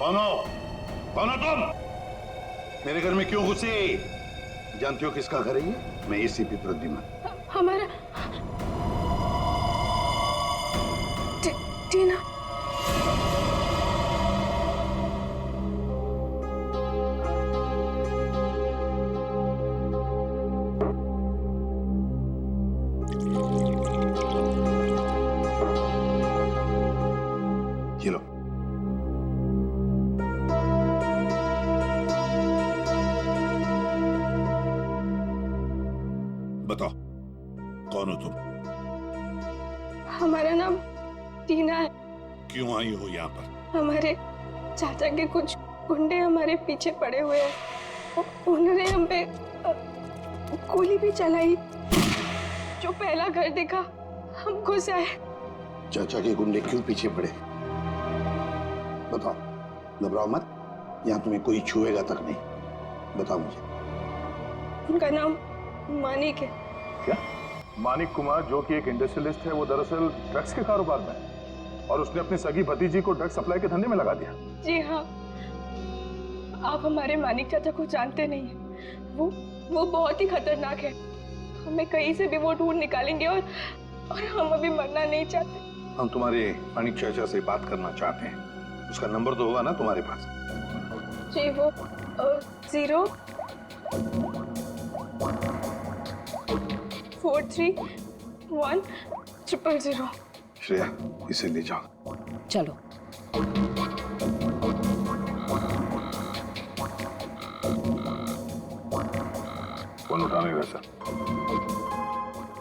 कौन हो? कौन हो तुम? मेरे घर में क्यों घुसे? जानती हो किसका घर है ये? मैं एसीपी प्रद्युम्न। हमारा टीना। ये लो। बताओ कौन हो तुम? हमारा नाम टीना है। क्यों आई हो यहाँ पर? हमारे चाचा के कुछ गुंडे हमारे पीछे पड़े हुए हैं। उन्होंने हम पे गोली भी चलाई। जो पहला घर देखा हम घुस आए। चाचा के गुंडे क्यों पीछे पड़े? बताओ, घबराओ मत, यहाँ तुम्हें कोई छुएगा तक नहीं। बताओ मुझे। उनका नाम मानिक है। क्या? मानिक कुमार, जो कि एक इंडस्ट्रियलिस्ट है, वो दरअसल ड्रग्स के कारोबार में है और उसने अपनी सगी भतीजी को ड्रग्स सप्लाई के धंधे में लगा दिया। जी हाँ, आप हमारे मानिक चाचा को जानते नहीं हैं। वो बहुत ही खतरनाक है। हमें कहीं से भी वो ढूंढ निकालेंगे और हम अभी मरना नहीं चाहते। हम तुम्हारे मानिक चाचा से बात करना चाहते हैं। उसका नंबर तो होगा ना तुम्हारे पास? जी, वो 0431000। श्रेया, इसे ले जाओ। चलो। फोन उठा नहीं रहा सर।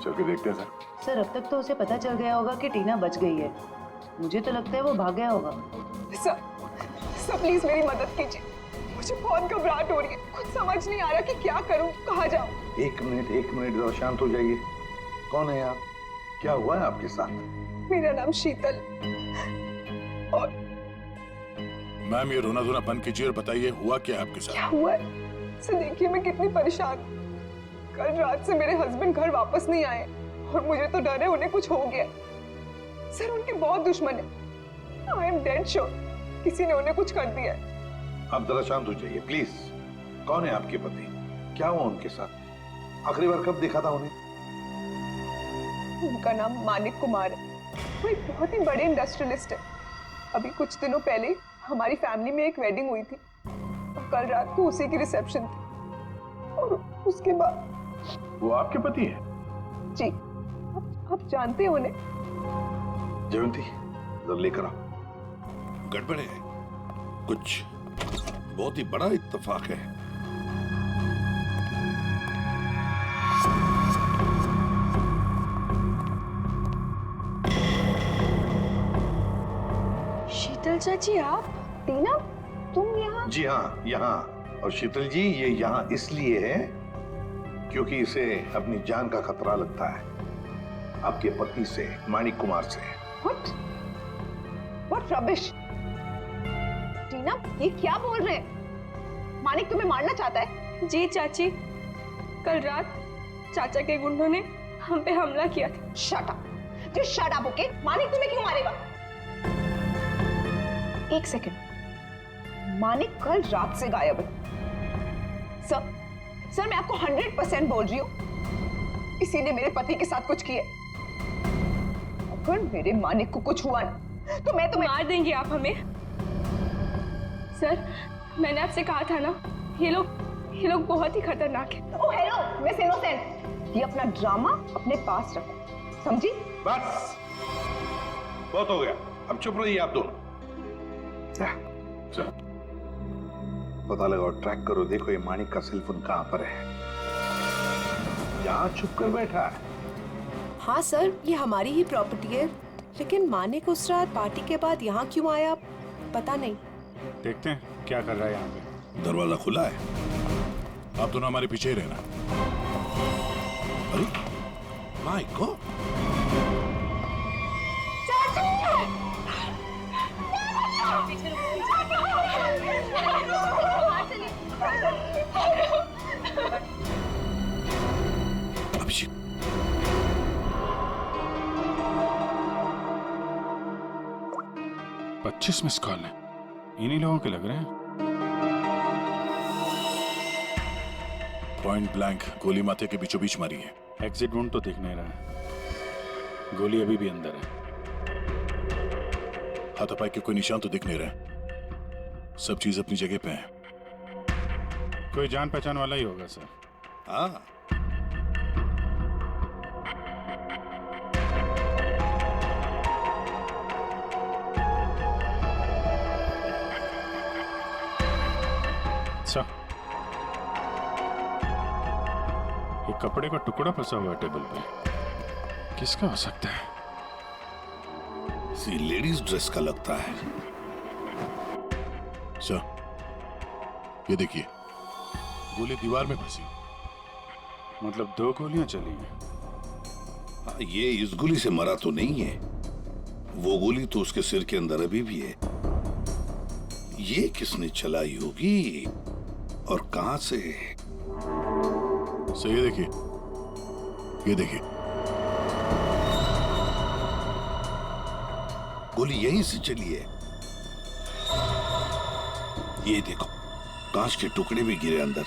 चल के देखते हैं सर। सर, अब तक तो उसे पता चल गया होगा कि टीना बच गई है। मुझे तो लगता है वो भाग गया होगा। सर प्लीज मेरी मदद कीजिए। मुझे बहुत घबराहट हो रही है। कुछ समझ नहीं आ रहा कि क्या करूं, कहाँ जाऊं। एक मिनट जरा शांत हो जाइए। कौन है आप? क्या हुआ है आपके साथ? मेरा नाम शीतल। और मैम, ये रोना धोना बंद कीजिए और बताइए हुआ क्या आपके साथ? क्या हुआ है? सर देखिए, मैं कितनी परेशान। कल रात से मेरे हस्बैंड घर वापस नहीं आए और मुझे तो डर है उन्हें कुछ हो गया। सर उनके बहुत दुश्मन है। आई एम डेड श्योर किसी ने उन्हें कुछ कर दिया है। आप जरा शांत हो जाइए प्लीज। कौन है आपके पति? क्या हुआ उनके साथ? आखिरी बार कब देखा था उन्हें? उनका नाम मानिक कुमार है। वो एक बहुत ही बड़े इंडस्ट्रियलिस्ट है। अभी कुछ दिनों पहले हमारी फैमिली में एक वेडिंग हुई थी और कल रात को उसी की रिसेप्शन थी। और उसके बाद वो आपके पति है? जी, आप जानते हो उन्हें? जयंती, जरा लेकर आओ। गड़बड़ है, कुछ बहुत ही बड़ा इत्तेफाक है। शीतल चाची, आप? टीना, तुम यहाँ? जी हाँ, यहाँ। और शीतल जी, ये यहाँ इसलिए है क्योंकि इसे अपनी जान का खतरा लगता है आपके पति से, मानिक कुमार से। What rubbish! टीना, ये क्या बोल रहे हैं? मानिक तुम्हें मारना चाहता है? जी चाची, कल रात चाचा के गुंडों ने हम पे हमला किया था। Shut up! Just shut up, okay? Manik तुम्हें क्यों मारेगा? एक सेकंड, मानिक कल रात से गायब है। सर मैं आपको 100% बोल रही हूँ, इसीने मेरे पति के साथ कुछ किया। अगर मेरे मानिक को कुछ हुआ ना तो मैं तुम्हें मार देंगे आप हमें। सर, मैंने आपसे कहा था ना, ये लोग बहुत ही खतरनाक है। ओह हेलो मिस इनोसेंट, ये अपना ड्रामा अपने पास रखो, समझी? बस बहुत हो गया, अब चुप रहिए आप दोनों। पता लगाओ, ट्रैक करो, देखो ये मानिक का सेल फोन कहाँ पर है। यहाँ छुप कर बैठा है। हाँ सर, ये हमारी ही प्रॉपर्टी है, लेकिन मानिक उस रात पार्टी के बाद यहाँ क्यों आया पता नहीं। देखते हैं क्या कर रहा है यहाँ पे। दरवाजा खुला है, आप दोनों हमारे पीछे ही रहना। अरे my God, Abhishek, $25 miss call है। इन्हीं लोगों के लग रहे हैं। पॉइंट ब्लैंक गोली माथे के बीचों बीच मारी है। एग्जिट वुंड तो दिख नहीं रहा है, गोली अभी भी अंदर है। हाथापाई के कोई निशान तो दिख नहीं रहे। सब चीज अपनी जगह पे है। कोई जान पहचान वाला ही होगा सर। हाँ, अच्छा, एक कपड़े का टुकड़ा फंसा हुआ है टेबल पे, किसका हो सकता है? सी लेडीज ड्रेस का लगता है। सर, ये देखिए, गोली दीवार में फंसी। मतलब 2 गोलियां चली हैं। हाँ, ये इस गोली से मरा तो नहीं है, वो गोली तो उसके सिर के अंदर अभी भी है। ये किसने चलाई होगी और कहां से? सर, ये देखिए, ये देखिए, गोली यहीं से चली है। ये देखो, कांच के टुकड़े भी गिरे अंदर।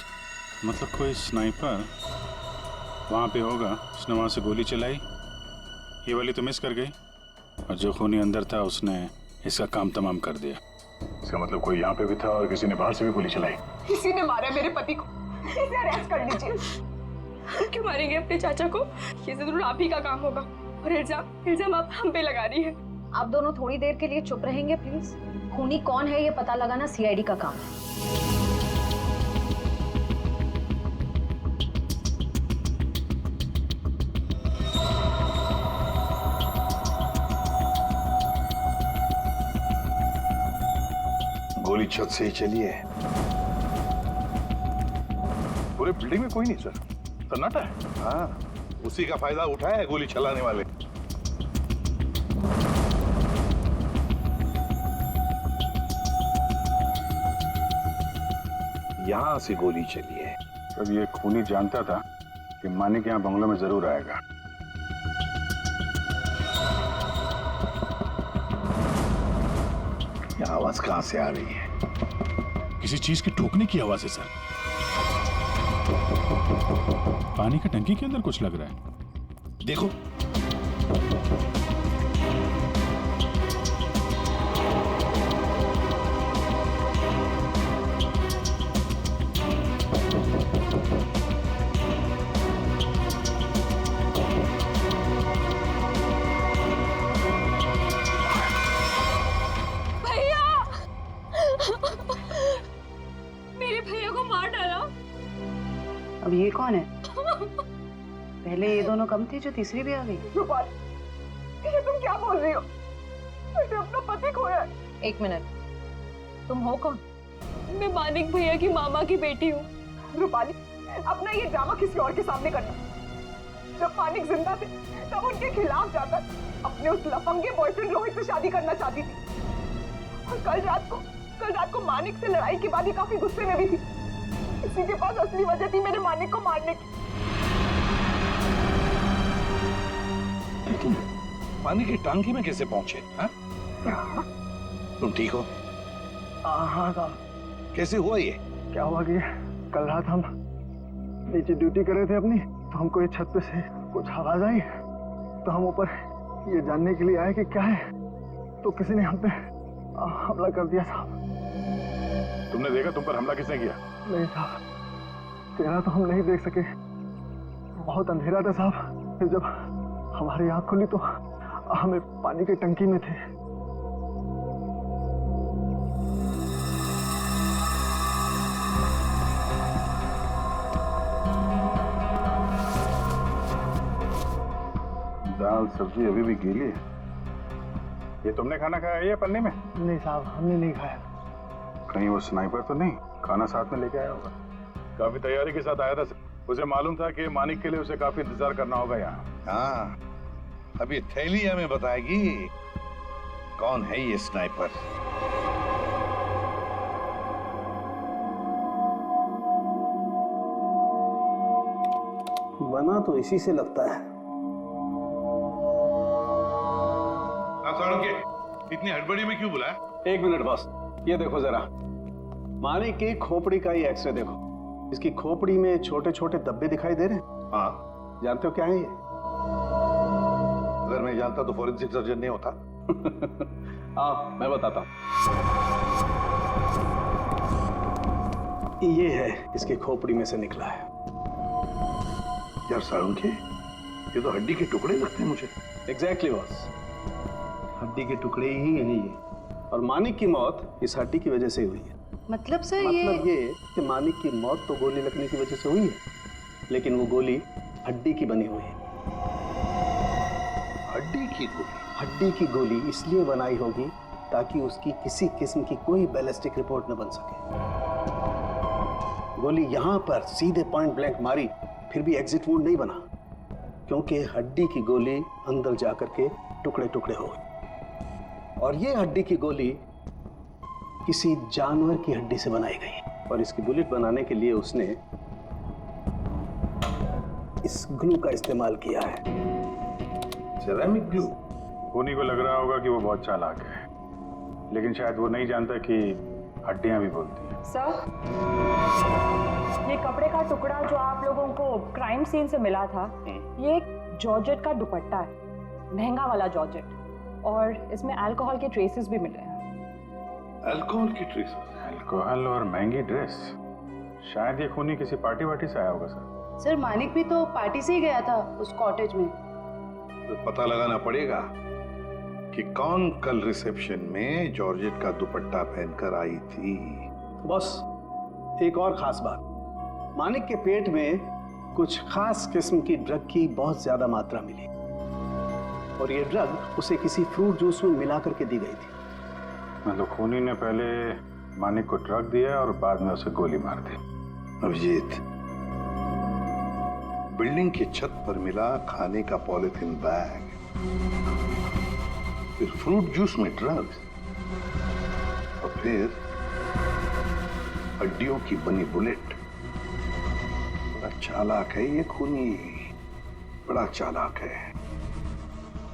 मतलब कोई स्नाइपर वहां पे होगा, उसने वहां से गोली चलाई, ये वाली तो मिस कर गई, और जो खूनी अंदर था उसने इसका काम तमाम कर दिया। इसका मतलब कोई यहाँ पे भी था और किसी ने बाहर से भी गोली चलाई। किसी ने मारा मेरे पति को, इसे अरेस्ट कर लीजिए। क्यों मारेंगे अपने चाचा को? ये जरूर आप ही का काम होगा। और इल्जाम आप हम पे लगा रही है। आप दोनों थोड़ी देर के लिए चुप रहेंगे प्लीज। खूनी कौन है ये पता लगाना सीआईडी का काम है। गोली छत से ही चली है। पूरे बिल्डिंग में कोई नहीं सर, सन्नाटा है। हाँ, उसी का फायदा उठाया है गोली चलाने वाले। यहां से गोली चली है। अब ये खूनी जानता था कि मानिक यहाँ बंगलों में जरूर आएगा। यह आवाज कहां से आ रही है? किसी चीज के ठोकने की आवाज है सर। पानी का टंकी के अंदर कुछ लग रहा है। देखो, मेरे भैया को मार डाला। अब ये कौन है? पहले ये दोनों कम थे, जो तीसरी भी आ गई। रूपाली, ये तुम क्या बोल रही हो? मैंने अपना पति खोया है। 1 मिनट, तुम हो कौन? मैं मानिक भैया की मामा की बेटी हूँ। रूपाली, अपना ये ड्रामा किसी और के सामने करना। जब मानिक जिंदा थे तब उनके खिलाफ जाकर अपने उस लफंगे बॉयफ्रेंड रोहित से शादी करना चाहती थी। और कल रात को मानिक से लड़ाई के बाद ही काफी गुस्से में भी थी। इसी के पास असली वजह थी मेरे मानिक को मारने की। तुम पानी की टांकी में कैसे पहुंचे? हाँ? तुम ठीक हो? हाँ साहब। कैसे हुआ ये? क्या हुआ कि कल रात हम नीचे ड्यूटी कर रहे थे अपनी, तो हमको ये छत पे से कुछ आवाज आई, तो हम ऊपर ये जानने के लिए आए कि क्या है, तो किसी ने हम पे हमला कर दिया साहब। तुमने देखा तुम पर हमला किसने किया? नहीं साहब, तेरा तो हम नहीं देख सके, बहुत अंधेरा था साहब। फिर जब हमारी आंख खुली तो हमें पानी की टंकी में थे। दाल सब्जी अभी भी गीली है। ये तुमने खाना खाया है या पन्नी में? नहीं साहब, हमने नहीं खाया। कहीं वो स्नाइपर तो नहीं खाना साथ में लेके आया होगा? काफी तैयारी के साथ आया था। उसे मालूम था कि मानिक के लिए उसे काफी इंतजार करना होगा यहाँ। हाँ, अभी थैली हमें बताएगी कौन है ये स्नाइपर। बना तो इसी से लगता है। इतनी हड़बड़ी में क्यों बुलाया? 1 मिनट बस। ये देखो जरा, मानिक की खोपड़ी का ही एक्सरे देखो। इसकी खोपड़ी में छोटे छोटे धब्बे दिखाई दे रहे हैं। हाँ, जानते हो क्या है ये? अगर मैं जानता तो फॉरेंसिक सर्जन नहीं होता। आओ मैं बताता हूँ। ये है इसकी खोपड़ी में से निकला है। यार साळुंखे, ये तो हड्डी के टुकड़े लगते हैं मुझे। एग्जैक्टली बॉस, हड्डी के टुकड़े ही हैं ये। और मानिक की मौत इस हड्डी की वजह से हुई है। मतलब सर मतलब ये कि मानिक की मौत तो गोली लगने की वजह से हुई है, लेकिन वो गोली हड्डी की बनी हुई है। हड्डी की गोली? हड्डी की गोली इसलिए बनाई होगी ताकि उसकी किसी किस्म की कोई बैलिस्टिक रिपोर्ट न बन सके। गोली यहां पर सीधे पॉइंट ब्लैंक मारी, फिर भी एग्जिट वुंड नहीं बना, क्योंकि हड्डी की गोली अंदर जाकर के टुकड़े टुकड़े हो गई। और ये हड्डी की गोली किसी जानवर की हड्डी से बनाई गई, और इसकी बुलेट बनाने के लिए उसने इस ग्लू का इस्तेमाल किया है। Ceramic glue? खूनी को लग रहा होगा कि वो बहुत चालाक है, लेकिन शायद वो नहीं जानता कि हड्डियां भी बोलती हैं। सर, ये कपड़े का टुकड़ा जो आप लोगों को क्राइम सीन से मिला था, ये एक जॉर्जेट का दुपट्टा है, महंगा वाला जॉर्जेट, और इसमें अल्कोहल के ट्रेसेस भी मिले हैं। अल्कोहल की ट्रेसेस? अल्कोहल और महंगी ड्रेस? शायद ये खूनी किसी पार्टी वार्टी से आया होगा सर। सर मानिक भी तो पार्टी से ही गया था उस कॉटेज में। तो पता लगाना पड़ेगा कि कौन कल रिसेप्शन में जॉर्जेट का दुपट्टा पहनकर आई थी। बॉस, एक और खास बात, मानिक के पेट में कुछ खास किस्म की ड्रग की बहुत ज्यादा मात्रा मिली, और ये ड्रग उसे किसी फ्रूट जूस में मिला करके दी गई थी। मतलब खूनी ने पहले मानिक को ड्रग दिया और बाद में उसे गोली मार दी। अभिजीत, बिल्डिंग की छत पर मिला खाने का पॉलिथीन बैग, फिर फ्रूट जूस में ड्रग्स, और फिर हड्डियों की बनी बुलेट। बड़ा चालाक है ये खूनी, बड़ा चालाक है।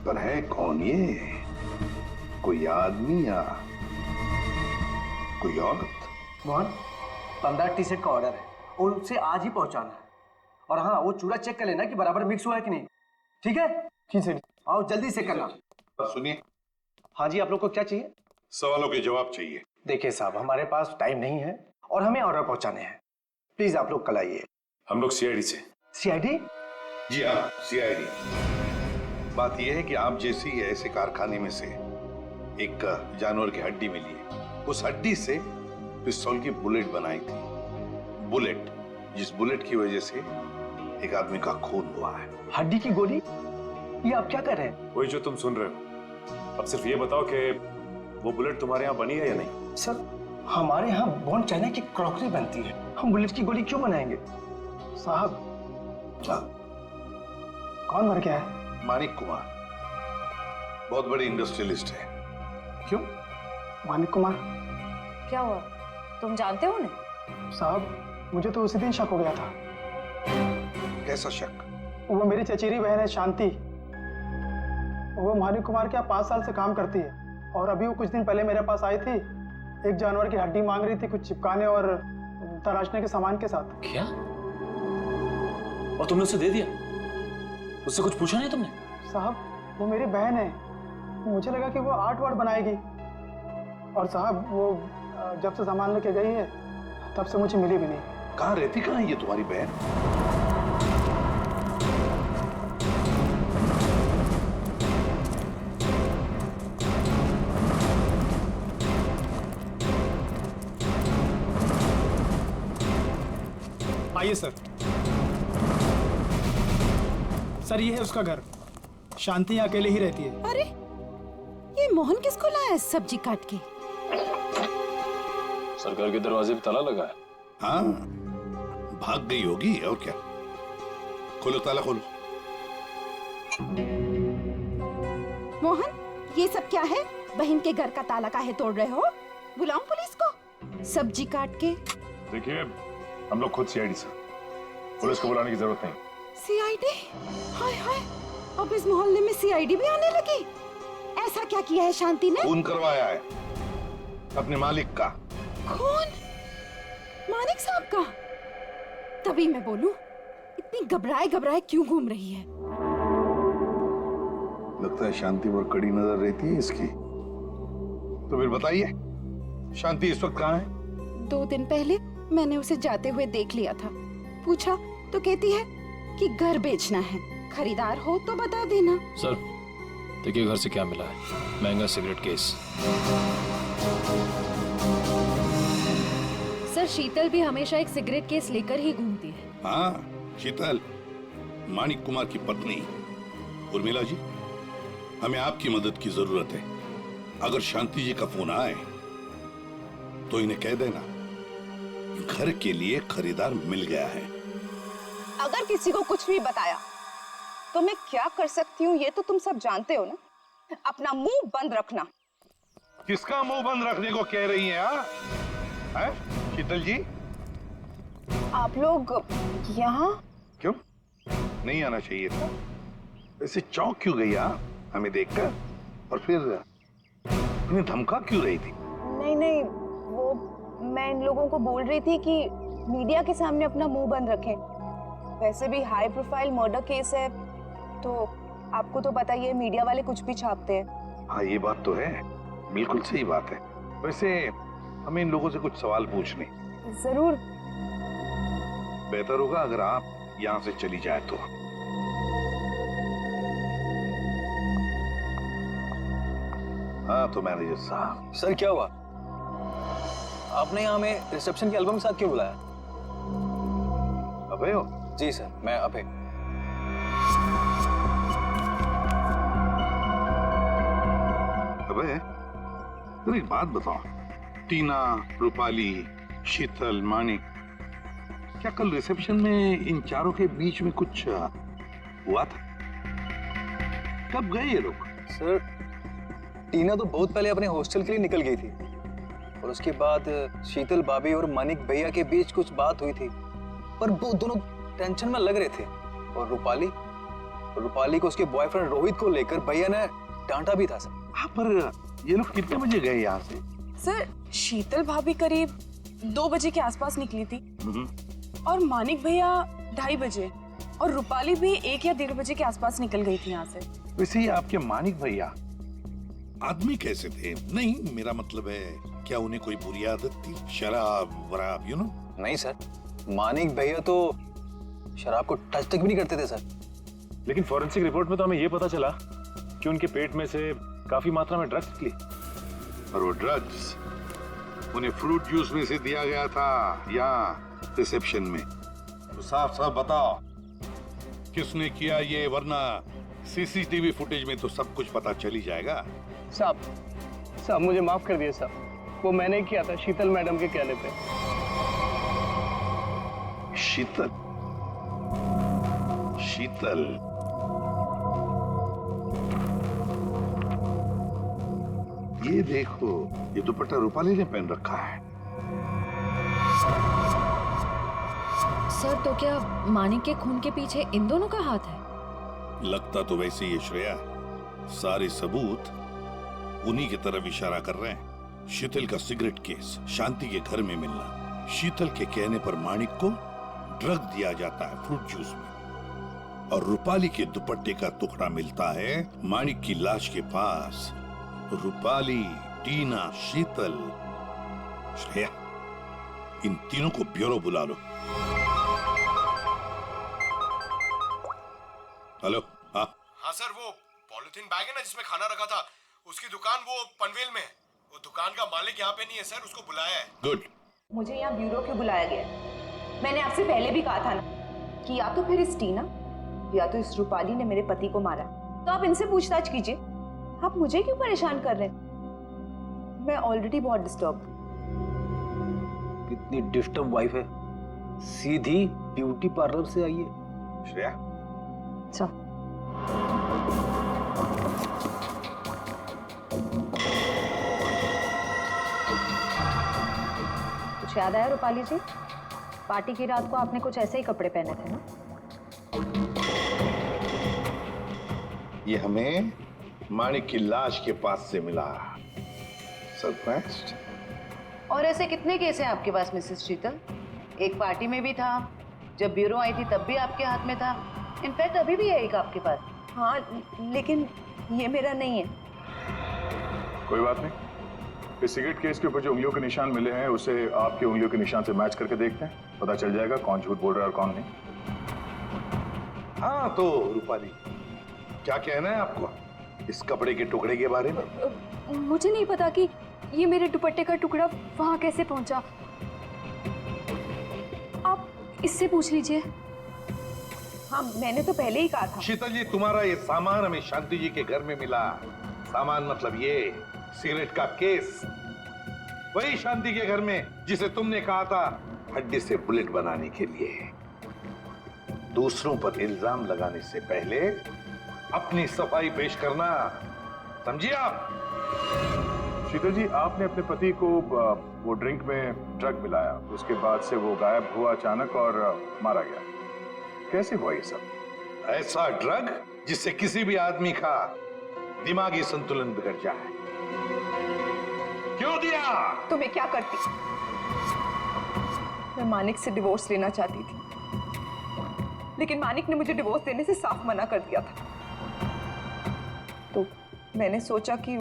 पर है कौन ये? कोई आदमी या कोई औरत? मोहन, 15 टी शर्ट का ऑर्डर है और उसे आज ही पहुंचाना है। और हाँ, वो चूड़ा चेक कर लेना कि बराबर मिक्स हुआ है कि नहीं। ठीक है? जी सर। आओ जल्दी से करना। सुनिए। हाँ जी, आप लोग को क्या चाहिए? सवालों के जवाब चाहिए। देखिए साहब, हमारे पास टाइम नहीं है और हमें ऑर्डर पहुंचाने हैं। प्लीज आप लोग कल आइए। हम लोग सीआईडी से। सीआईडी? जी हाँ, सीआईडी। बात यह है कि आप जैसी ऐसे कारखाने में से एक जानवर की हड्डी मिली है, उस हड्डी से पिस्तौल की बुलेट बनाई थी। बुलेट, जिस बुलेट की वजह से एक आदमी का खून हुआ है। हड्डी की गोली? ये आप क्या कर रहे हैं? वही जो तुम सुन रहे हो। अब सिर्फ ये बताओ कि वो बुलेट तुम्हारे यहाँ बनी है या नहीं? सर, हमारे यहाँ बोन चाइना की क्रॉकरी बनती है, हम बुलेट की गोली क्यों बनाएंगे? साहब, कौन मर गया है? मानिक कुमार, बहुत बड़ी इंडस्ट्रियलिस्ट है। क्यों? मानिक कुमार? क्या हुआ, तुम जानते हो उन्हें? साहब, मुझे तो उसी दिन शक हो गया था। कैसा शक? वो मेरी चचेरी बहन है शांति। वो मानिक कुमार के यहाँ 5 साल से काम करती है, और अभी वो कुछ दिन पहले मेरे पास आई थी, एक जानवर की हड्डी मांग रही थी, कुछ चिपकाने और तराशने के सामान के साथ। क्या? और तुमने उसे दे दिया? उससे कुछ पूछा नहीं तुमने? साहब, वो मेरी बहन है, मुझे लगा कि वो आर्ट वार्ट बनाएगी, और साहब वो जब से सामान लेके गई है तब से मुझे मिली भी नहीं। कहाँ रहती, कहाँ है ये तुम्हारी बहन? आइए सर। सर, ये है उसका घर। शांति अकेले ही रहती है। अरे, ये मोहन किसको लाया है सब्जी काट के? सरकार के दरवाजे पे ताला लगा है। हाँ, भाग गई होगी और क्या। खोलो, ताला खोलो। मोहन, ये सब क्या है? बहन के घर का ताला काहे तोड़ रहे हो? बुलाऊं पुलिस को? सब्जी काट के। देखिए, हम लोग खुद सीआईडी से, पुलिस को बुलाने की जरूरत नहीं। सीआईडी? हाय हाय, अब इस मोहल्ले में सीआईडी भी आने लगी। ऐसा क्या किया है शांति ने? खून करवाया है। अपने मालिक का। कौन? मानिक साहब का? तभी मैं बोलूं, इतनी घबराए घबराए क्यों घूम रही है? लगता है शांति पर कड़ी नजर रहती है इसकी। तो फिर बताइए, शांति इस वक्त कहाँ है? 2 दिन पहले मैंने उसे जाते हुए देख लिया था। पूछा तो कहती है कि घर बेचना है, खरीदार हो तो बता देना। सर देखिए घर से क्या मिला है, महंगा सिगरेट केस। सर शीतल भी हमेशा एक सिगरेट केस लेकर ही घूमती है। हाँ, शीतल मानिक कुमार की पत्नी। उर्मिला जी, हमें आपकी मदद की जरूरत है। अगर शांति जी का फोन आए तो इन्हें कह देना घर के लिए खरीदार मिल गया है। अगर किसी को कुछ भी बताया तो मैं क्या कर सकती हूँ ये तो तुम सब जानते हो ना। अपना मुंह बंद रखना। किसका मुंह बंद रखने को कह रही हैं? हैं? शीतल जी, आप लोग यहाँ क्यों नहीं आना चाहिए था? ऐसे चौंक क्यों गई आप हमें देखकर? और फिर इन्हें धमका क्यों रही थी? नहीं, वो मैं इन लोगों को बोल रही थी कि मीडिया के सामने अपना मुंह बंद रखें। वैसे भी हाई प्रोफाइल मर्डर केस है, तो आपको तो पता ही है मीडिया वाले कुछ भी छापते हैं। हाँ, ये बात तो है, बिल्कुल सही बात है। वैसे हमें इन लोगों से कुछ सवाल पूछने। जरूर। बेहतर होगा अगर आप यहाँ से चली जाए तो। हाँ तो मैनेजर साहब। सर क्या हुआ? आपने यहाँ हमें रिसेप्शन के एल्बम के साथ क्यों बुलाया? अभय हो? जी सर, मैं अभय। अबे एक बात बताओ, टीना, रूपाली, शीतल, मानिक, क्या कल रिसेप्शन में इन चारों के बीच में कुछ हुआ था? कब गए ये लोग? सर टीना तो बहुत पहले अपने हॉस्टल के लिए निकल गई थी और उसके बाद शीतल भाभी और मानिक भैया के बीच कुछ बात हुई थी, पर वो दोनों टेंशन में लग रहे थे। और रूपाली को उसके बॉयफ्रेंड रोहित को लेकर भैया ने डांटा भी था सर। हाँ, पर ये लोग कितने बजे गए यहाँ से? सर शीतल भाभी करीब 2 बजे के आसपास निकली थी और मानिक भैया 2:30 बजे और रूपाली भी 1 या 1:30 बजे के आसपास निकल गई थी यहाँ से। वैसे ही आपके मानिक भैया आदमी कैसे थे? नहीं, मेरा मतलब है क्या उन्हें कोई बुरी आदत थी? शराब वराब, यू नो? नहीं सर, मानिक भैया तो शराब को टच तक भी नहीं करते थे सर। लेकिन फॉरेंसिक रिपोर्ट में तो हमें यह पता चला कि उनके पेट में से काफी मात्रा में ड्रग्स निकली। और वो ड्रग्स उन्हें फ्रूट जूस में से दिया गया था यहाँ रिसेप्शन में। तो साफ साफ बताओ किसने किया ये, वरना सीसीटीवी फुटेज में तो सब कुछ पता चल ही जाएगा। साहब मुझे माफ कर दिए साहब, वो मैंने किया था शीतल मैडम के कहने पे। शीतल ये देखो, ये दुपट्टा रूपाली ने पहन रखा है। सर तो क्या मानिक के खून के पीछे इन दोनों का हाथ है? लगता तो वैसे ही है श्रेया, सारे सबूत उन्हीं की तरफ इशारा कर रहे हैं। शीतल का सिगरेट केस, शांति के घर में मिलना, शीतल के कहने पर मानिक को ड्रग दिया जाता है फ्रूट जूस में, और रूपाली के दुपट्टे का टुकड़ा मिलता है मानिक की लाश के पास। रूपाली, टीना, शीतल, श्रेया, इन तीनों को ब्यूरो बुला लो। हेलो। हाँ सर, वो पॉलिथीन बैग है ना जिसमें खाना रखा था, उसकी दुकान वो पनवेल में है। वो दुकान का मालिक यहाँ पे नहीं है सर, उसको बुलाया है। गुड। मुझे यहाँ ब्यूरो क्यों बुलाया गया? मैंने आपसे पहले भी कहा था ना कि या तो फिर इस टीना या तो इस रूपाली ने मेरे पति को मारा। तो आप इनसे पूछताछ कीजिए, आप मुझे क्यों परेशान कर रहे हैं? मैं ऑलरेडी बहुत डिस्टर्ब। कितनी डिस्टर्ब वाइफ है, सीधी ब्यूटी पार्लर से आई है। श्रेया, अच्छा कुछ याद आया रूपाली जी? पार्टी की रात को आपने कुछ ऐसे ही कपड़े पहने थे ना? ये हमें मानिक की लाश के पास से मिला। सरप्राइज्ड? और ऐसे कितने केस हैं आपके पास मिसेस शीतल? एक पार्टी में भी था, जब ब्यूरो आई थी तब भी आपके हाथ में था, इनफैक्ट अभी भी है एक आपके पास। हाँ, लेकिन ये मेरा नहीं है। कोई बात नहीं, इस सिगरेट केस के ऊपर जो उंगलियों के निशान मिले हैं उसे आपके उंगलियों के निशान से मैच करके देखते हैं, पता चल जाएगा कौन झूठ बोल रहा है और कौन नहीं। हाँ तो रूपाली, क्या कहना है आपको इस कपड़े के टुकड़े के बारे में? मुझे नहीं पता कि ये मेरे दुपट्टे का टुकड़ा वहां कैसे पहुंचा। आप इससे पूछ लीजिए। हाँ, मैंने तो पहले ही कहा था। शीतल जी, तुम्हारा ये सामान हमें शांति जी के घर में मिला। सामान मतलब ये सिगरेट का केस, वही शांति के घर में जिसे तुमने कहा था हड्डी से बुलेट बनाने के लिए। दूसरों पर इल्जाम लगाने से पहले अपनी सफाई पेश करना, समझिए आप? शीतल जी, आपने अपने पति को वो ड्रिंक में ड्रग मिलाया, उसके बाद से वो गायब हुआ अचानक और मारा गया। कैसे हुआ ये सब? ऐसा ड्रग जिससे किसी भी आदमी का दिमागी संतुलन बिगड़ जाए। क्यों दिया? तो मैं क्या करती? मैं मानिक से डिवोर्स लेना चाहती थी, लेकिन मानिक ने मुझे डिवोर्स देने से साफ मना कर दिया था। तो मैंने सोचा कि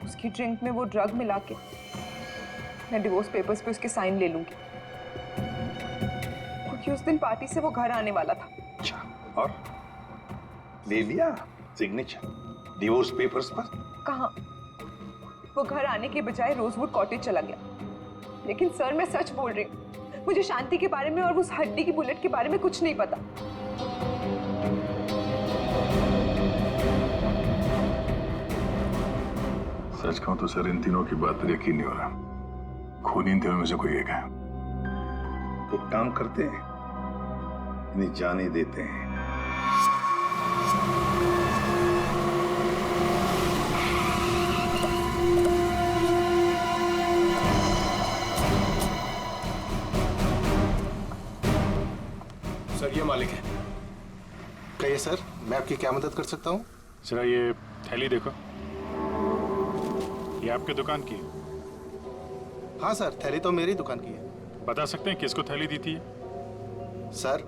उसकी ड्रिंक में वो ड्रग मिला के मैं डिवोर्स पेपर्स पे उसके साइन ले लूंगी, क्योंकि उस दिन पार्टी से वो घर आने वाला था। अच्छा, और ले लिया सिग्नेचर डिवोर्स पेपर्स पर? कहाँ, वो घर आने के बजाय रोजवुड कॉटेज चला गया। लेकिन सर, मैं सच बोल रही हूँ, मुझे शांति के बारे में और उस हड्डी की बुलेट के बारे में कुछ नहीं पता। सच कहूं तो सर, इन तीनों की बात पर यकीन नहीं हो रहा। खूनी इन तीनों में से कोई एक है। एक काम करते हैं, इन्हें जाने देते हैं। सर, ये मालिक है। कहिए सर, मैं आपकी क्या मदद कर सकता हूँ? जरा ये थैली देखो, ये आपके दुकान की है? हाँ सर, थैली तो मेरी दुकान की है। बता सकते हैं किसको थैली दी थी? सर,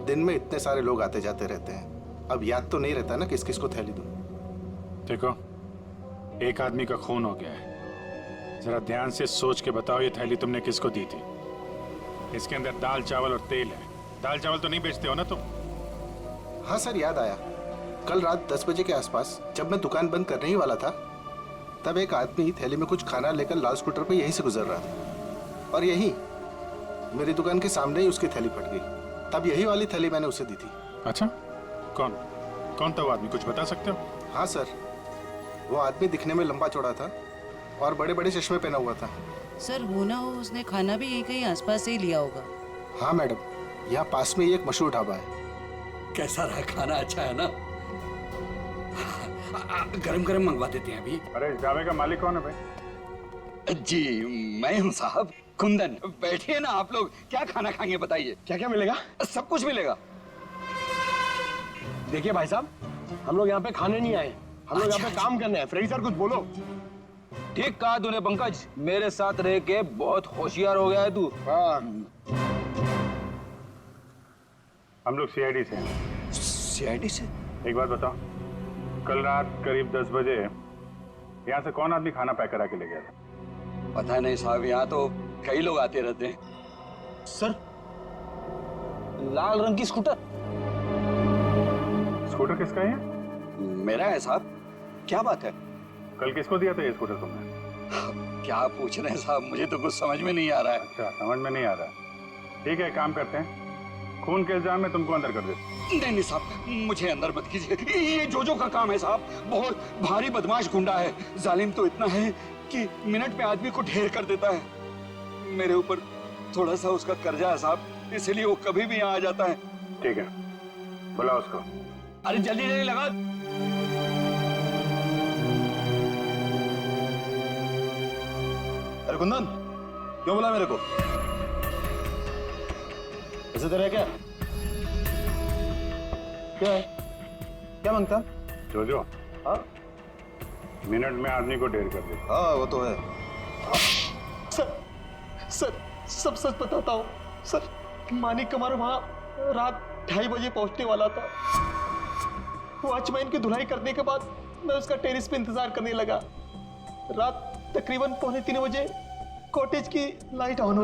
दिन में इतने सारे लोग आते जाते रहते हैं, अब याद तो नहीं रहता ना किस किस को थैली दूं। देखो, एक आदमी का खून हो गया है, जरा ध्यान से सोच के बताओ ये थैली तुमने किसको दी थी? इसके अंदर दाल चावल और तेल है। दाल चावल तो नहीं बेचते हो ना तुम? हाँ सर, याद आया। कल रात 10 बजे के आसपास जब मैं दुकान बंद करने ही वाला था, तब एक आदमी थैली में कुछ खाना लेकर लाल स्कूटर पर यहीं से गुजर रहा था, और यहीं मेरी दुकान के सामने ही उसकी थैली फट गई। तब यही वाली थैली मैंने उसे दी थी। अच्छा, कौन कौन था वो आदमी, कुछ बता सकते हो? हाँ सर, वो आदमी दिखने में लंबा चौड़ा था और बड़े बड़े चश्मे पहना हुआ था। सर, हो ना हो उसने खाना भी यहीं कहीं आसपास से ही लिया होगा। हाँ मैडम, यहाँ पास में ही एक मशहूर ढाबा है। कैसा रहा खाना? अच्छा है ना? गरम गरम मंगवा देते हैं अभी। अरे, इस ढाबे का मालिक कौन है भाई? जी, मैं हूँ साहब, कुंदन। बैठिए ना आप लोग, क्या खाना खाएंगे बताइए? क्या क्या मिलेगा? सब कुछ मिलेगा। देखिए भाई साहब, हम लोग यहाँ पे खाने नहीं आए, हम लोग यहाँ पे काम करने आए। फ्रेडी सर, कुछ बोलो। ठीक कहा तूने पंकज, मेरे साथ रह के बहुत होशियार हो गया है तू। हम लोग सीआईडी से हैं। सीआईडी से? एक बात बताओ, कल रात करीब 10 बजे यहाँ से कौन आदमी खाना पैक करा के ले गया था? पता नहीं साहब, यहाँ तो कई लोग आते रहते हैं। सर, लाल रंग की स्कूटर। स्कूटर किसका है? मेरा है साहब। क्या बात है? कल किसको दिया था ये स्कूटर तुमने? क्या पूछ रहे हैं साहब, मुझे तो कुछ समझ में नहीं आ रहा है। अच्छा, समझ में नहीं आ रहा। ठीक है, काम करते हैं, खून के इल्जाम में तुमको अंदर कर देते। नहीं नहीं साहब, मुझे अंदर मत कीजिए। ये जोजो का काम है साहब, बहुत भारी बदमाश गुंडा है। जालिम तो इतना है कि मिनट में आदमी को ढेर कर देता है। मेरे ऊपर थोड़ा सा उसका कर्जा है साहब, इसलिए वो कभी भी यहाँ आ जाता है। ठीक है, बुलाओ उसको। अरे जल्दी जल्दी लगा। अरे कुंदन, क्यों बोला मेरे को? ऐसे तेरा क्या? क्या है? क्या मांगता? जोजो, हाँ? मिनट में आदमी को ढेर कर दे। हाँ, वो तो है। सर सब सच बताता हूँ सर। मानिक कमार वहाँ रात 2:30 बजे पहुंचने वाला था। वॉचमैन की धुलाई करने के बाद मैं उसका टेरेस पे इंतजार करने लगा। रात तकरीबन 2:45 बजे कॉटेज की लाइट ऑन हो।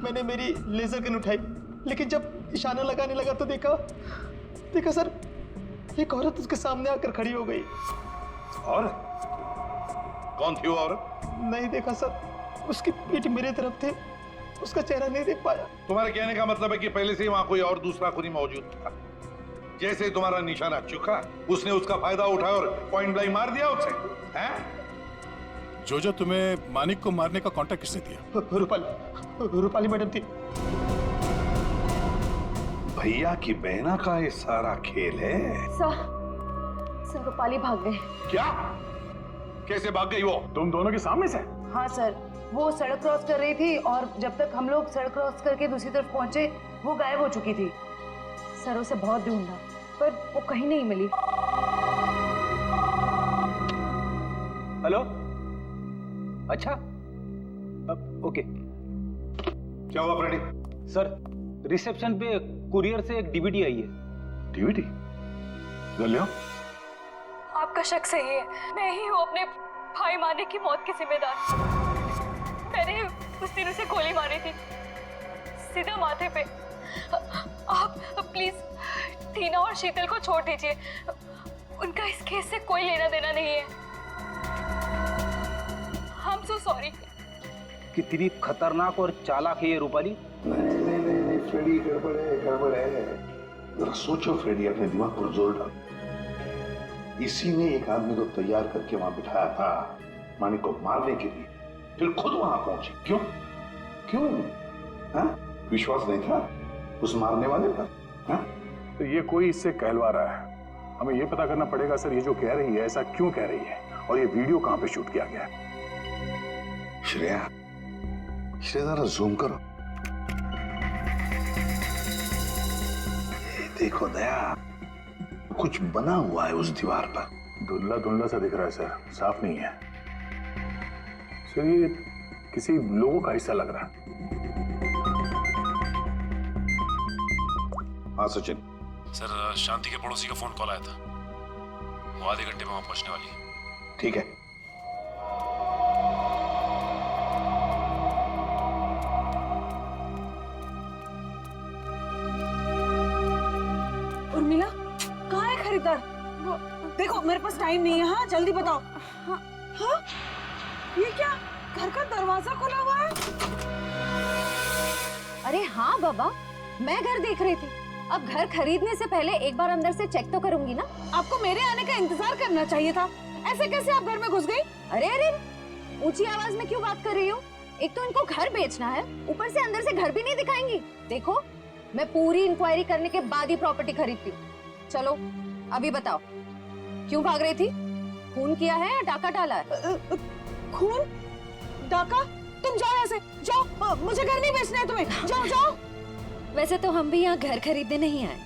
मैंने मेरी लेजर गन उठाई, लेकिन जब इशारा लगाने लगा तो देखा सर, एक औरत उसके सामने आकर खड़ी हो गई। और कौन थी वो औरत? नहीं देखा सर, उसकी पीठ मेरे तरफ थे, उसका चेहरा नहीं देख पाया। तुम्हारे कहने का मतलब है कि पहले से ही वहां कोई और दूसरा खूनी मौजूद था। जैसे ही तुम्हारा निशाना चुका, उसने उसका फायदा उठाया और पॉइंट ब्लैंक मार दिया उसे, हैं? जोजो, तुम्हें मानिक को मारने का कॉन्ट्रैक्ट किसने दिया? रूपाली मैडम थी। भैया की बहना का ये सारा खेल है। सर रूपाली भाग गए। क्या? कैसे भाग गई वो? तुम दोनों के सामने से? हाँ सर, वो सड़क क्रॉस कर रही थी और जब तक हम लोग सड़क क्रॉस करके दूसरी तरफ पहुंचे वो गायब हो चुकी थी। सर उसे बहुत ढूंढा पर वो कहीं नहीं मिली। हेलो, अच्छा, ओके। क्या हुआ फ्रेडी? सर रिसेप्शन पे कुरियर से एक डीवीडी आई है। डीवीडी? ले आपका शक सही है, मैं ही हूँ अपने भाई मानिक की मौत की जिम्मेदार। मैंने उस दिन उसे गोली मारी थी, सीधा माथे पे। आप प्लीज टीना और शीतल को छोड़ दीजिए, उनका इस केस से कोई लेना देना नहीं है। I'm so sorry। कितनी खतरनाक और चालाक है ये रूपाली। नहीं, फ्रेडी गड़बड़ है। जरा सोचो फ्रेडी, अपने दिमाग पर जोर डालो। इसी ने एक आदमी को तैयार करके वहां बिठाया था मानिक को मारने के लिए, फिर खुद वहां पहुंचे। क्यों? हाँ? विश्वास नहीं था उस मारने वाले पर? हाँ? तो ये कोई इससे कहलवा रहा है। हमें ये पता करना पड़ेगा सर, ये जो कह रही है ऐसा क्यों कह रही है, और ये वीडियो कहां पे शूट किया गया है। श्रेया जरा जूम करो। देखो दया, कुछ बना हुआ है उस दीवार पर। धुंधला सा दिख रहा है सर, साफ नहीं है सर। ये किसी लोगों का हिस्सा लग रहा है। हाँ सचिन। सर शांति के पड़ोसी का फोन कॉल आया था, वो आधे घंटे में वहां पहुंचने वाली है। ठीक है। उर्मिला, कहाँ है खरीदार? देखो मेरे पास टाइम नहीं है। हाँ जल्दी बताओ। हाँ, ये क्या, घर का दरवाजा खुला हुआ है? अरे हाँ बाबा, मैं घर देख रही थी। अब घर खरीदने से पहले एक बार अंदर से चेक तो करूंगी ना। आपको मेरे आने का इंतजार करना चाहिए था। ऐसे कैसे आप घर में घुस गई? अरे ऊंची आवाज में क्यों बात कर रही हो? एक तो इनको घर बेचना है, ऊपर से अंदर से घर भी नहीं दिखाएंगी। देखो मैं पूरी इंक्वायरी करने के बाद ही प्रॉपर्टी खरीदती हूँ। चलो अभी बताओ, क्यों भाग रही थी? खून किया है या डाका डाला है? खून? डाका? तुम जाओ यहाँ से, जाओ। मुझे घर नहीं बेचना है तुम्हें, जाओ। वैसे तो हम भी यहाँ घर खरीदने नहीं आए,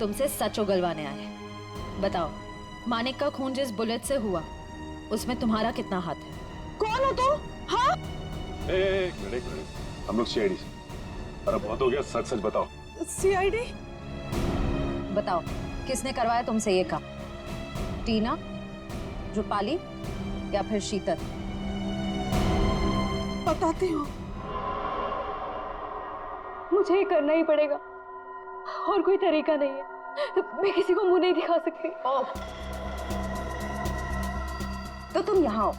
तुमसे सच उगलवाने आए हैं। बताओ, मानिक का खून जिस बुलेट से हुआ उसमें तुम्हारा कितना हाथ है? कौन हो तुम? हाँ? एक मिनट, हम लोग सीआईडी से। अरे बहुत हो गया, सच बताओ। सीआईडी? बताओ किसने करवाया तुमसे ये काम? टीना, रूपाली या फिर शीतल? बताती हूँ। मुझे ये करना ही पड़ेगा, और कोई तरीका नहीं है। मैं किसी को मुंह नहीं दिखा सकती। तो तुम यहाँ हो,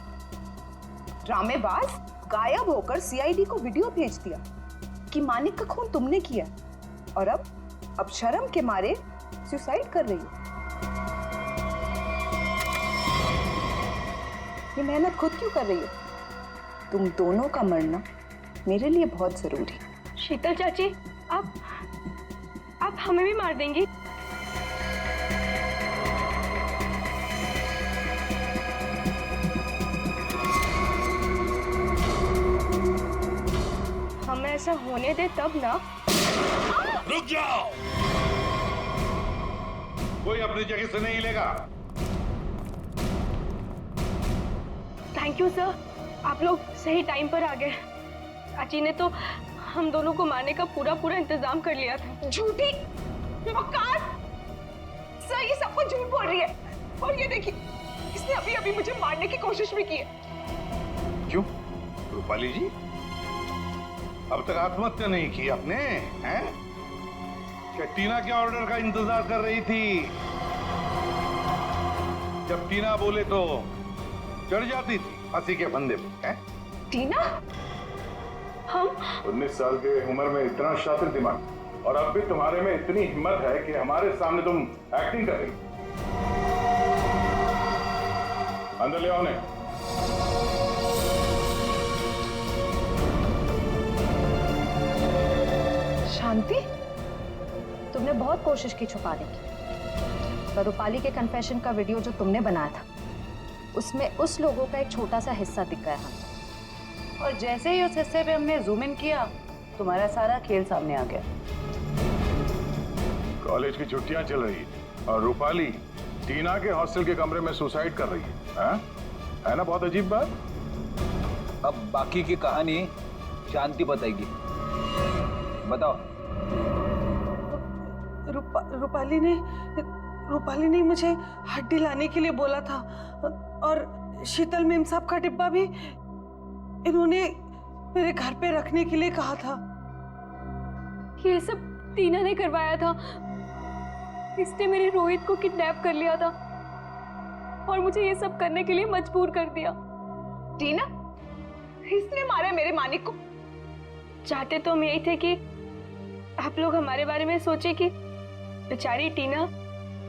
ड्रामेबाज, गायब होकर सीआईडी को वीडियो भेज दिया कि मानिक का खून तुमने किया, और अब शर्म के मारे सुसाइड कर रही हो। ये मेहनत खुद क्यों कर रही हो? तुम दोनों का मरना मेरे लिए बहुत जरूरी है। शीतल चाची, आप हमें भी मार देंगी? हम ऐसा होने दे तब ना। रुक जाओ, कोई अपनी जगह से नहीं हिलेगा। थैंक यू सर, आप लोग सही टाइम पर आ गए। चाची ने तो हम दोनों को मारने का पूरा इंतजाम कर लिया था। झूठी मक्कार, सर ये सब कुछ झूठ बोल रही है। और ये देखिए, इसने अभी अभी मुझे मारने की कोशिश भी की है। क्यों रूपाली जी, अब तक आत्महत्या नहीं की आपने? हैं? क्या टीना के ऑर्डर का इंतजार कर रही थी? जब टीना बोले तो चढ़ जाती थी फांसी के फंदे पे। हैं? टीना? हम 19 साल के उम्र में इतना शातिर दिमाग, और अब भी तुम्हारे में इतनी हिम्मत है कि हमारे सामने तुम एक्टिंग कर रही। अंदर ले आओ उन्हें। शांति, तुमने बहुत कोशिश की छुपाने की, पर रूपाली के कन्फेशन का वीडियो जो तुमने बनाया था उसमें उस लोगों का एक छोटा सा हिस्सा दिख गया हम। और जैसे ही उस हिस्से पे हमने जूम इन किया, तुम्हारा सारा खेल सामने आ गया। कॉलेज की छुट्टियां चल रही है और रूपाली टीना के हॉस्टल के कमरे में सुसाइड कर रही है ना? बहुत अजीब बात। अब बाकी की कहानी शांति बताएगी। बताओ। रूपाली ने मुझे हड्डी लाने के लिए बोला था, और शीतल मेम साहब का डिब्बा भी इन्होंने मेरे घर पे रखने के लिए कहा था। ये सब टीना ने करवाया था। इसने मेरे रोहित को किडनैप कर लिया था और मुझे ये सब करने के लिए मजबूर कर दिया। टीना? इसने मारा मेरे मानिक को? चाहते तो हम यही थे कि आप लोग हमारे बारे में सोचे कि बेचारी टीना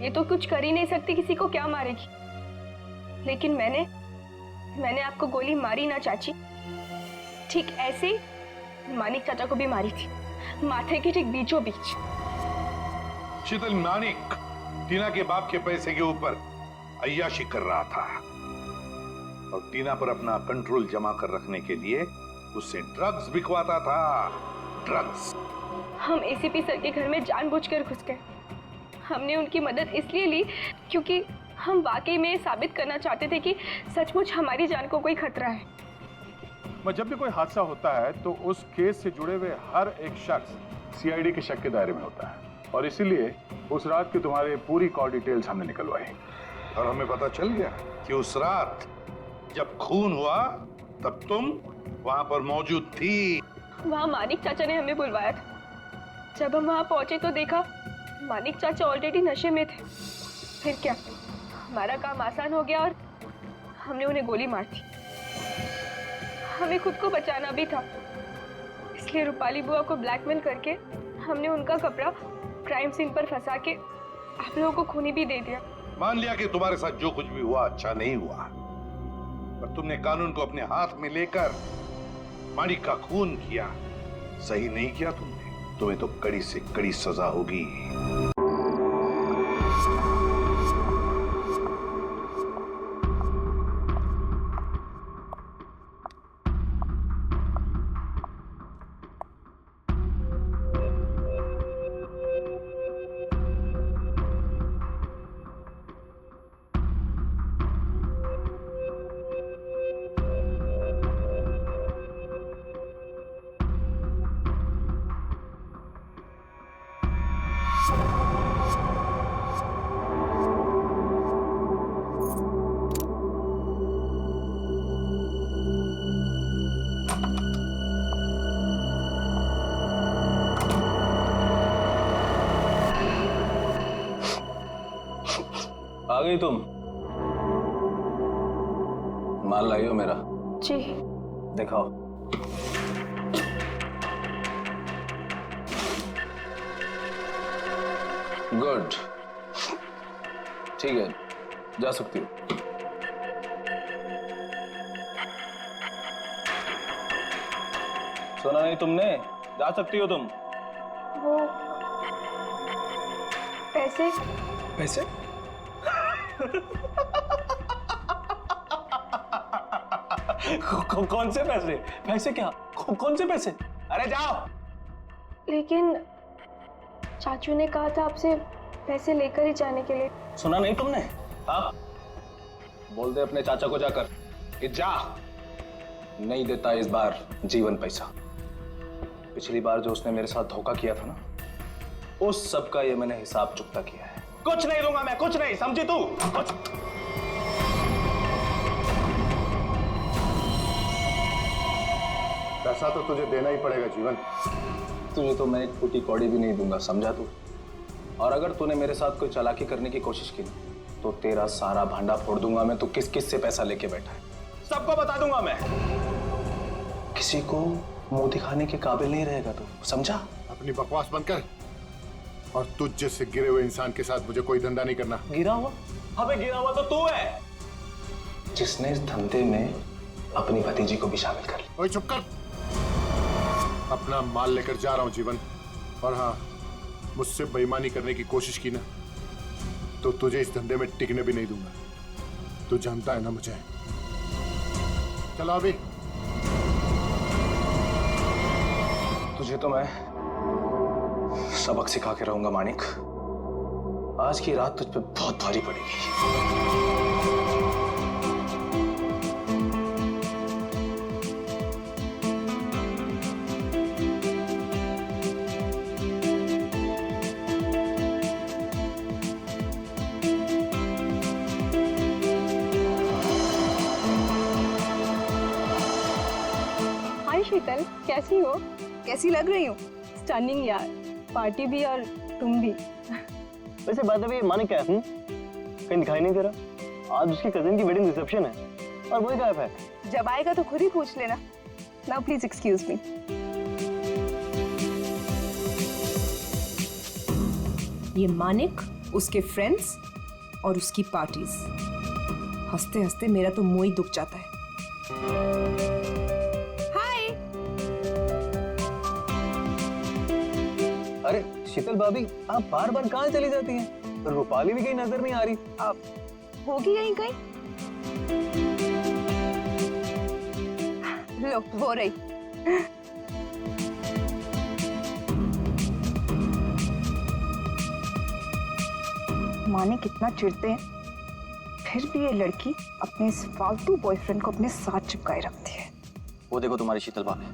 ये तो कुछ कर ही नहीं सकती, किसी को क्या मारेगी। लेकिन मैंने आपको गोली मारी ना चाची, ठीक ऐसे ही मानिक चाचा को भी मारी थी, माथे के ठीक बीचों बीच। शीतल मानिक टीना के बाप के पैसे के ऊपर अय्याशी कर रहा था और टीना पर अपना कंट्रोल जमा कर रखने के लिए उससे ड्रग्स बिकवाता था। ड्रग्स। हम एसीपी सर के घर में जानबूझकर घुस गए। हमने उनकी मदद इसलिए ली क्योंकि हम वाकई में साबित करना चाहते थे कि सचमुच हमारी जान को कोई खतरा है। जब भी कोई हादसा होता है तो उस केस से जुड़े हुए हर एक शख्स सीआईडी के शक के दायरे में होता है, और इसीलिए उस रात की तुम्हारी पूरी कॉल डिटेल्स हमने निकलवाई और हमें पता चल गया कि उस रात जब खून हुआ तब तुम वहां पर मौजूद थी। वहां मानिक चाचा ने हमें बुलवाया था। जब हम वहां पहुंचे तो देखा मानिक चाचा ऑलरेडी नशे में थे। फिर क्या, हमारा काम आसान हो गया और हमने उन्हें गोली मार दी। हमें खुद को बचाना भी था, इसलिए रूपाली बुआ को ब्लैकमेल करके हमने उनका कपड़ा क्राइम सीन पर फंसा के आप लोगों को खूनी भी दे दिया। मान लिया कि तुम्हारे साथ जो कुछ भी हुआ अच्छा नहीं हुआ, पर तुमने कानून को अपने हाथ में लेकर मानिक का खून किया। सही नहीं किया तुमने। तुम्हें तो कड़ी से कड़ी सजा होगी। आ गई तुम? माल लाई हो मेरा? जी। दिखाओ। गुड, ठीक है, जा सकती हो। सुना नहीं तुमने? जा सकती हो तुम। वो पैसे? पैसे? कौन से पैसे? पैसे क्या? कौन से पैसे? अरे जाओ। लेकिन चाचू ने कहा था आपसे पैसे लेकर ही जाने के लिए। सुना नहीं तुमने? हाँ, बोल दे अपने चाचा को जाकर कि जा, नहीं देता इस बार जीवन पैसा। पिछली बार जो उसने मेरे साथ धोखा किया था ना, उस सब का ये मैंने हिसाब चुकता किया है। कुछ नहीं दूंगा मैं, कुछ नहीं, समझी तू? पैसा तो तुझे देना ही पड़ेगा जीवन। तुझे तो मैं एक फूटी कौड़ी भी नहीं दूंगा, समझा तू? और अगर तूने मेरे साथ कोई चालाकी करने की कोशिश की ना, तो तेरा सारा भांडा फोड़ दूंगा मैं। तू किस किस से पैसा लेके बैठा है सबको बता दूंगा मैं। किसी को मुंह दिखाने के काबिल नहीं रहेगा तू, समझा? अपनी बकवास बंद कर और तुझ जैसे गिरे हुए इंसान के साथ मुझे कोई धंधा नहीं करना। गिरा हुआ? अबे गिरा हुआ तो तू है, जिसने इस धंधे में अपनी भतीजी को भी शामिल कर लिया। ओए चुप कर। अपना माल लेकर जा रहा हूं जीवन, और हाँ, मुझसे बेईमानी करने की कोशिश की ना तो तुझे इस धंधे में टिकने भी नहीं दूंगा। तू जानता है ना मुझे। चलो अभी। तुझे तो मैं सबक सिखा के रहूंगा मानिक। आज की रात तुझ पे बहुत भारी पड़ेगी। हाय शीतल, कैसी हो? कैसी लग रही हूँ? स्टनिंग यार, पार्टी भी और तुम भी। वैसे बात अभी मानिक क्या है? कहीं दिखाई नहीं दे रहा। आज उसकी कजिन की वेडिंग रिसेप्शन है और वही गायब है। जब आएगा तो खुद ही पूछ लेना। Now please excuse me. ये मानिक, उसके फ्रेंड्स और उसकी पार्टीज। हंसते हंसते मेरा तो मुंह ही दुख जाता है। हाय। अरे शीतल भाभी, आप बार बार कहाँ चली जाती हैं? रूपाली भी कहीं नजर नहीं आ रही। अब होगी यहीं कहीं। लो, हो रही। माने कितना चिढ़ते हैं, फिर भी ये लड़की अपने इस फालतू बॉयफ्रेंड को अपने साथ चिपकाए रखती है। वो देखो तुम्हारी शीतल भाभी,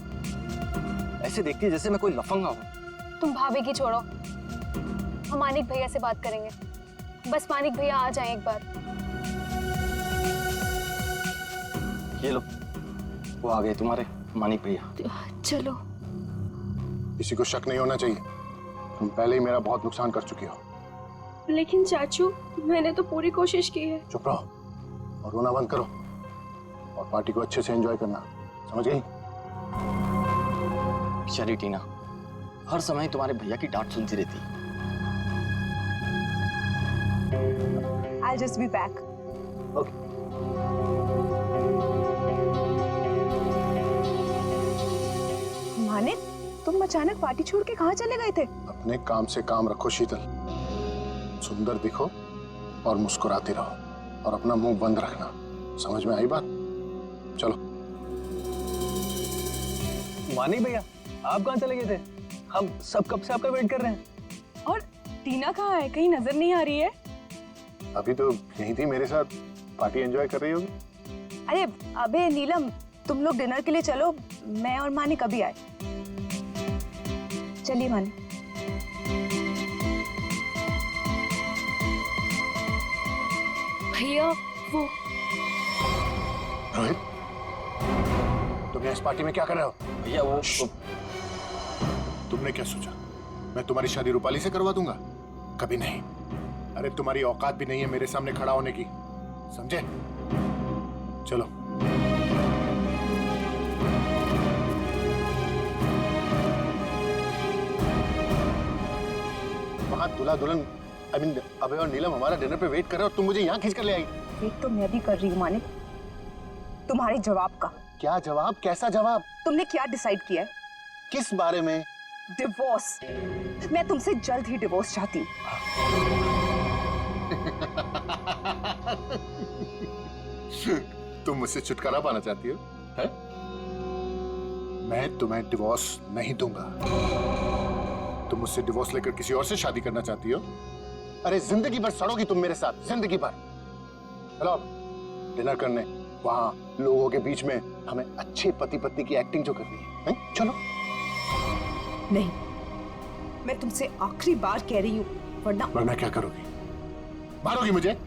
ऐसे देखती है जैसे मैं कोई लफंगा हूँ। तुम भाभी की छोड़ो, हम मानिक भैया से बात करेंगे। बस मानिक भैया आ जाएं एक बार। ये लो, वो आ गए तुम्हारे मानिक भैया। चलो। किसी को शक नहीं होना चाहिए, तुम पहले ही मेरा बहुत नुकसान कर चुकी हो। लेकिन चाचू, मैंने तो पूरी कोशिश की है। चुप रहो और रोना बंद करो और पार्टी को अच्छे से एंजॉय करना, समझ गई? बेचारी टीना हर समय तुम्हारे भैया की डांट सुनती रहती। I'll just be back. Manik, तुम अचानक पार्टी छोड़ के कहाँ चले गए थे? अपने काम से काम रखो शीतल, सुंदर दिखो और मुस्कुराते रहो और अपना मुंह बंद रखना, समझ में आई बात? चलो। मानिक भैया, आप कहाँ चले गए थे? हम सब कब से आपका वेट कर रहे हैं। और टीना कहाँ है? कहीं नजर नहीं आ रही है। अभी तो यहीं थी मेरे साथ, पार्टी एंजॉय कर रही होगी। अरे अबे नीलम, तुम लोग डिनर के लिए चलो, मैं और मानिक अभी आए। चलिए मानिक। भैया वो रोहित, तुम यहाँ इस पार्टी में क्या कर रहे हो? भैया वो तुमने क्या सोचा मैं तुम्हारी शादी रूपाली से करवा दूंगा? कभी नहीं। अरे तुम्हारी औकात भी नहीं है मेरे सामने खड़ा होने की, समझे? चलो। वहां दूल्हा दुल्हन अबे और नीलम हमारा डिनर पे वेट कर रहे हो और तुम मुझे यहाँ खींच कर ले आई। वेट तो मैं भी कर रही हूँ मानिक, तुम्हारे जवाब का। क्या जवाब? कैसा जवाब? तुमने क्या डिसाइड किया है? किस बारे में? डिवोर्स। मैं तुमसे जल्द ही डिवोर्स चाहती हूँ। तुम मुझसे छुटकारा पाना चाहती हो, है? मैं तुम्हें डिवोर्स नहीं दूंगा। तुम मुझसे डिवोर्स लेकर किसी और से शादी करना चाहती हो? अरे जिंदगी भर सड़ोगी तुम मेरे साथ, जिंदगी भर। चलो डिनर करने, वहां लोगों के बीच में हमें अच्छे पति पत्नी की एक्टिंग जो करनी है, चलो। नहीं, मैं तुमसे आखिरी बार कह रही हूँ, वरना क्या करोगी? मारोगी मुझे?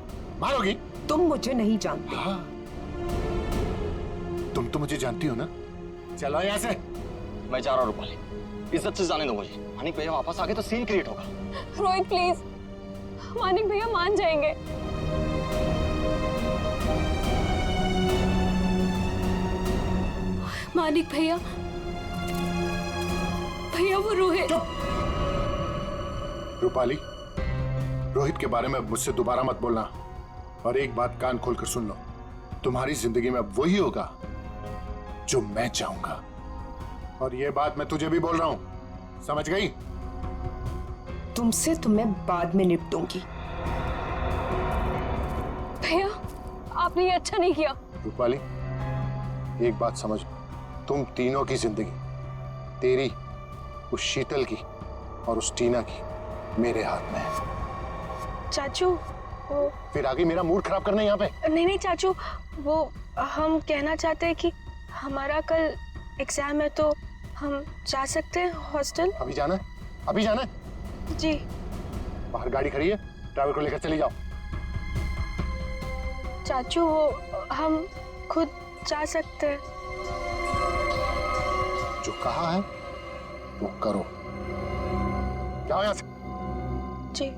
मारोगी? तुम मुझे नहीं जानते। हाँ, तुम तो मुझे जानती हो ना। चलो यहाँ से। मैं जा रहा हूँ रूपाली, इज्जत से जाने दो मुझे। मानिक भैया वापस आ गए तो सीन क्रिएट होगा। रोहित प्लीज, मानिक भैया मान जाएंगे। मानिक भैया, भैया वो रोहित। रूपाली, रोहित के बारे में मुझसे दोबारा मत बोलना। और एक बात कान खोलकर सुन लो, तुम्हारी जिंदगी में अब वही होगा जो मैं चाहूंगा। और ये बात मैं तुझे भी बोल रहा हूं, समझ गई? तुमसे तो मैं बाद में निपटूंगी। भैया, आपने ये अच्छा नहीं किया। रूपाली, एक बात समझ, तुम तीनों की जिंदगी, तेरी, उस शीतल की और उस टीना की, मेरे हाथ में है। चाचू, वो फिर आगे मेरा मूड खराब करना यहाँ पे? नहीं चाचू, वो हम कहना चाहते हैं कि हमारा कल एग्जाम है, तो हम जा सकते हैं हॉस्टल। अभी जाना है? अभी जाना है? जी। बाहर गाड़ी खड़ी है, ड्राइवर को लेकर चली जाओ। चाचू, वो हम खुद जा सकते हैं। जो कहा है वो करो। जाओ यहाँ से। जी।